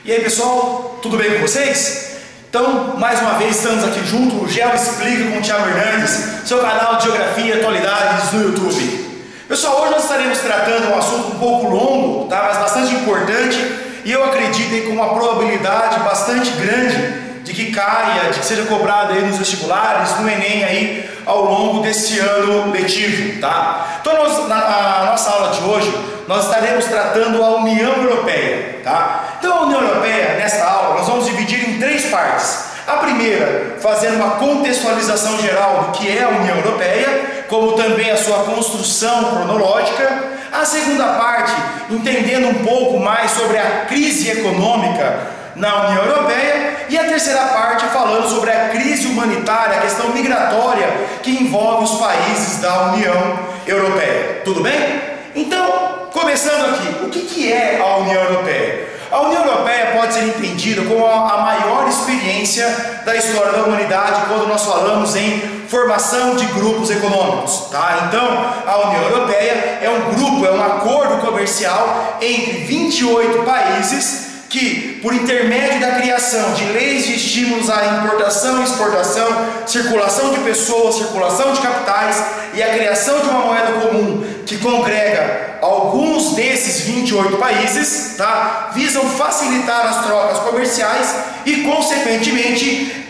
E aí pessoal, tudo bem com vocês? Então, mais uma vez estamos aqui junto, o Geo Explica com o Thiago Hernandes, seu canal de Geografia e Atualidades no YouTube. Pessoal, hoje nós estaremos tratando um assunto um pouco longo, tá? Mas bastante importante, e eu acredito aí com uma probabilidade bastante grande de que caia, de que seja cobrado aí nos vestibulares, no Enem aí ao longo desse ano letivo, tá? Então na nossa aula de hoje nós estaremos tratando a União Europeia, tá? Então a União Europeia, nesta aula, nós vamos dividir em três partes. A primeira, fazendo uma contextualização geral do que é a União Europeia, como também a sua construção cronológica. A segunda parte, entendendo um pouco mais sobre a crise econômica na União Europeia, e a terceira parte falando sobre a crise humanitária, a questão migratória que envolve os países da União Europeia. Tudo bem? Então, começando aqui, o que é a União Europeia? A União Europeia pode ser entendida como a maior experiência da história da humanidade quando nós falamos em formação de grupos econômicos, tá? Então, a União Europeia é um grupo, é um acordo comercial entre 28 países que, por intermédio da criação de leis de estímulos à importação e exportação, circulação de pessoas, circulação de capitais e a criação de uma moeda comum que congrega alguns desses 28 países, tá? Visam facilitar as trocas comerciais e, consequentemente,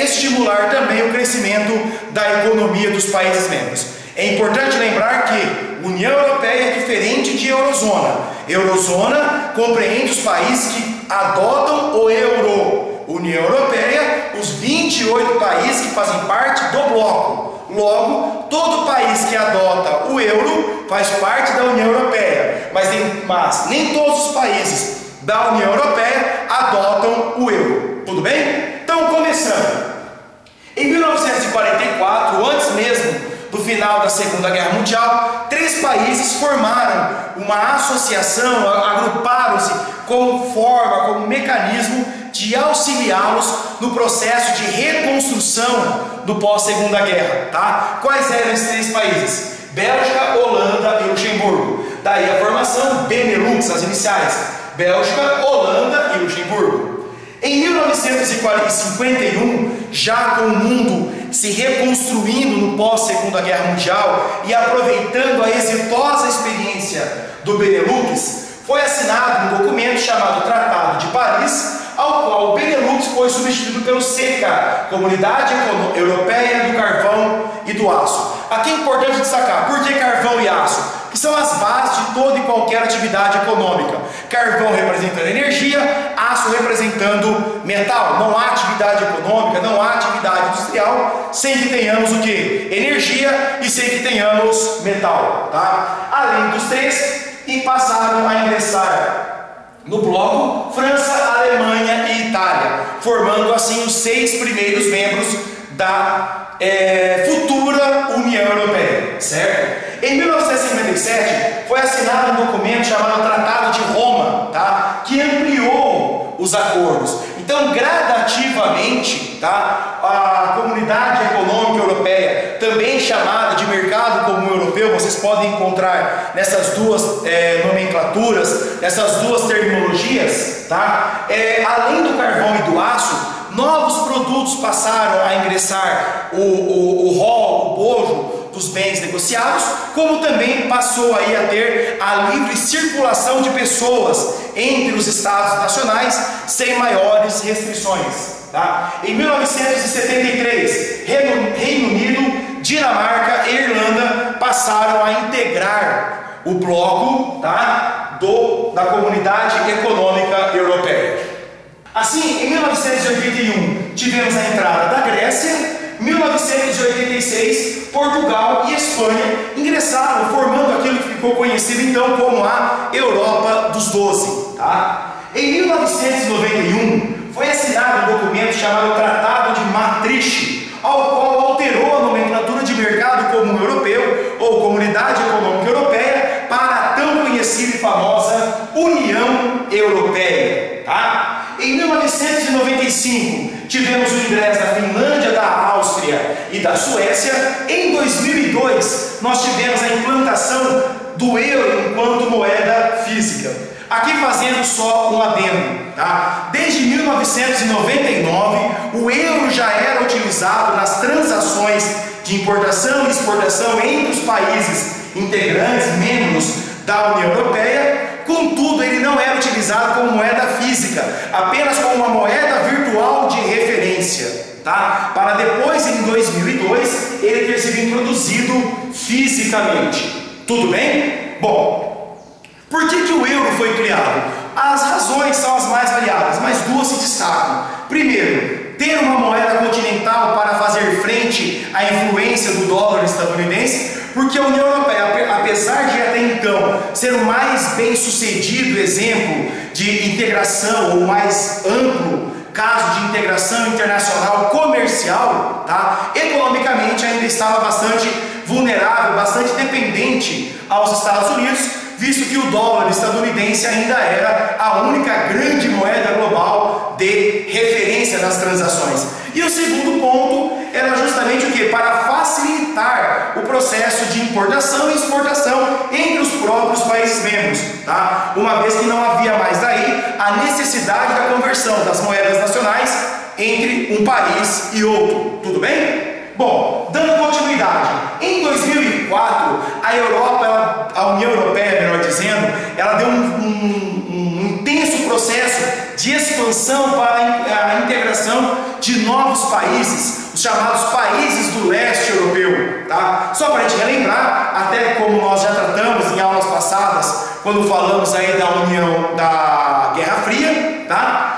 estimular também o crescimento da economia dos países membros. É importante lembrar que União Europeia é diferente de Eurozona. Eurozona compreende os países que adotam o euro. União Europeia, os 28 países que fazem parte do bloco. Logo, todo país que adota o euro faz parte da União Europeia. Mas nem todos os países da União Europeia adotam o euro. Tudo bem? Então, começando. Em 1944, antes mesmo do final da Segunda Guerra Mundial, 3 países formaram uma associação, agruparam-se como forma, como mecanismo de auxiliá-los no processo de reconstrução do pós-Segunda Guerra, tá? Quais eram esses 3 países? Bélgica, Holanda e Luxemburgo. Daí a formação Benelux, as iniciais, Bélgica, Holanda e Luxemburgo. Em 1951, já com o mundo se reconstruindo no pós-Segunda Guerra Mundial e aproveitando a exitosa experiência do Benelux, foi assinado um documento chamado Tratado de Paris, ao qual o Benelux foi substituído pelo CECA, Comunidade Europeia do Carvão e do Aço. Aqui é importante destacar, por que carvão e aço? Que são as bases de toda e qualquer atividade econômica. Carvão representando energia, aço representando metal. Não há atividade econômica, não há atividade industrial sem que tenhamos o que? Energia e sem que tenhamos metal, tá? Além dos 3, e passaram a ingressar no bloco França, Alemanha e Itália, formando assim os 6 primeiros membros da futura União Europeia, certo? Em 1957 foi assinado um documento chamado Tratado de Roma, tá? Que ampliou os acordos. Então, gradativamente, tá? A Comunidade Econômica Europeia, também chamada de Mercado Comum Europeu, vocês podem encontrar nessas duas nomenclaturas, nessas duas terminologias, tá? Além do carvão e do aço, novos produtos passaram a ingressar o rol, o bojo dos bens negociados, como também passou aí a ter a livre circulação de pessoas entre os estados nacionais sem maiores restrições, tá? Em 1973, Reino Unido, Dinamarca e Irlanda passaram a integrar o bloco, tá? da Comunidade Econômica Europeia. Assim, em 1981 tivemos a entrada da Grécia. 1986, Portugal e Espanha ingressaram, formando aquilo que ficou conhecido então como a Europa dos 12. Tá? Em 1991, foi assinado um documento chamado Tratado de Maastricht, ao qual alterou a nomenclatura de Mercado Comum Europeu ou Comunidade Econômica Europeia para a tão conhecida e famosa União Europeia. Tá? Em 1995, tivemos o ingresso da Finlândia, da Áustria e da Suécia. Em 2002, nós tivemos a implantação do euro enquanto moeda física. Aqui fazendo só um adendo, tá? Desde 1999, o euro já era utilizado nas transações de importação e exportação entre os países integrantes, membros da União Europeia. Contudo, ele não era utilizado como moeda física, apenas como uma moeda virtual de referência, tá? Para depois, em 2002, ele ter sido introduzido fisicamente. Tudo bem? Bom, por que o euro foi criado? As razões são as mais variadas, mas duas se destacam. Primeiro, ter uma moeda continental para fazer frente à influência do dólar estadunidense, porque a União Europeia, apesar de até então ser o mais bem sucedido exemplo de integração, ou mais amplo caso de integração internacional comercial, tá? Economicamente ainda estava bastante vulnerável, bastante dependente aos Estados Unidos, visto que o dólar estadunidense ainda era a única grande moeda global de referência nas transações. E o segundo ponto era justamente o que? Para facilitar o processo de importação e exportação entre os próprios países membros, tá? Uma vez que não havia mais daí a necessidade da conversão das moedas nacionais entre um país e outro. Tudo bem? Bom, dando continuidade, em 2004, a Europa, a União Europeia, melhor dizendo, ela deu um intenso processo de expansão para a integração de novos países, os chamados países do leste europeu, tá? Só para a gente relembrar, até como nós já tratamos em aulas passadas, quando falamos aí da União da Guerra Fria, tá?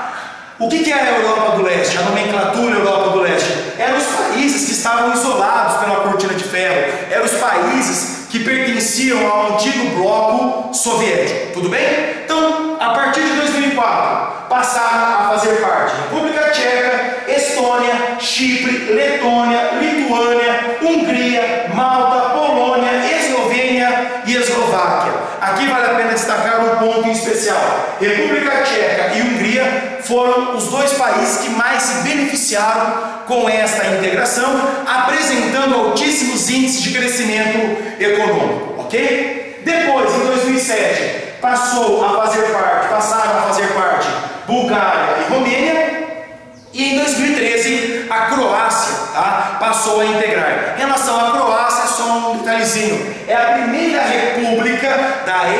O que é a Europa do Leste? A nomenclatura Europa do Leste? Eram os países que estavam isolados pela cortina de ferro, eram os países que pertenciam ao antigo bloco soviético, tudo bem? Então, a partir de 2004, passaram a fazer parte República Tcheca, Estônia, Chipre, Letônia, Lituânia, Hungria, Malta, Polônia, Eslovênia e Eslováquia. Aqui vale a pena destacar um ponto em especial. República Tcheca e Hungria foram os dois países que mais se beneficiaram com esta integração, apresentando altíssimos índices de crescimento econômico, ok? Depois, em 2007, passaram a fazer parte Bulgária e Romênia, e em 2013 a Croácia, tá, passou a integrar. Em relação à Croácia, só um detalhezinho, é a primeira república da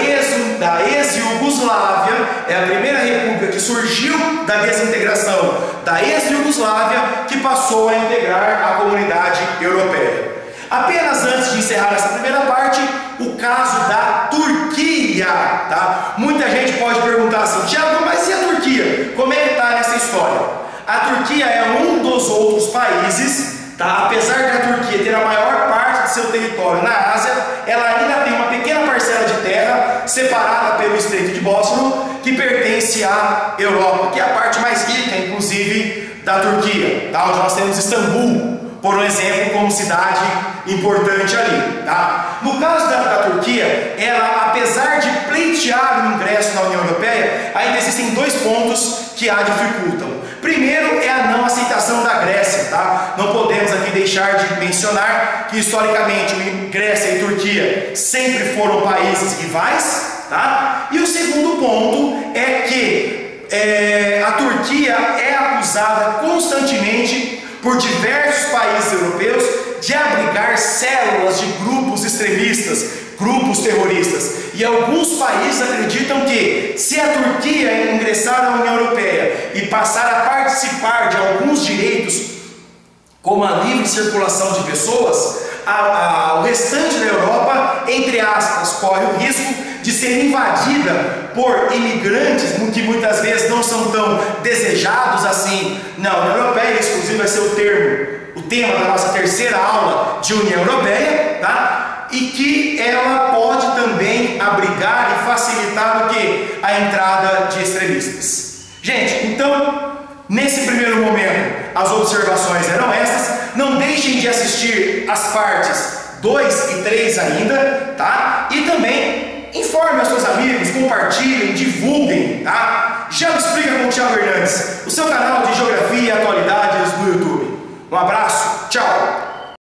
ex-Iugoslávia, é a primeira república que surgiu da desintegração da ex-Iugoslávia que passou a integrar a comunidade europeia. Apenas antes de encerrar essa primeira parte, o caso da Turquia, tá? Muita gente pode perguntar assim, Tiago, mas e a Turquia? Como é que está nessa história? A Turquia é um dos outros países, tá? Apesar de a Turquia ter a maior parte de seu território na Ásia, ela ainda tem uma pequena parcela de terra separada pelo Estreito de Bósforo, que pertence à Europa, que é a parte mais rica, inclusive, da Turquia, tá? Onde nós temos Istambul, por um exemplo, como cidade importante ali, tá? No caso da Turquia, ela, apesar de pleitear o ingresso na União Europeia, ainda existem dois pontos que a dificultam. Primeiro é a não aceitação da Grécia, tá? Não podemos aqui deixar de mencionar que historicamente Grécia e Turquia sempre foram países rivais, tá? E o segundo ponto é que a Turquia é acusada constantemente por diversos países europeus de abrigar células de grupos extremistas, grupos terroristas. E alguns países acreditam que, se a Turquia ingressar na União Europeia e passar a participar de alguns direitos, como a livre circulação de pessoas, o restante da Europa, entre aspas, corre o risco de ser invadida por imigrantes que muitas vezes não são tão desejados assim na União Europeia. Inclusive vai ser o tema da nossa terceira aula de União Europeia, tá? E que ela pode também abrigar e facilitar o que? A entrada de extremistas. Gente, então, nesse primeiro momento, as observações eram estas. Não deixem de assistir as partes 2 e 3 ainda, tá? E também informe aos seus amigos, compartilhem, divulguem, tá? Já explica com o Tiago Hernandes, o seu canal de Geografia e Atualidades no YouTube. Um abraço, tchau!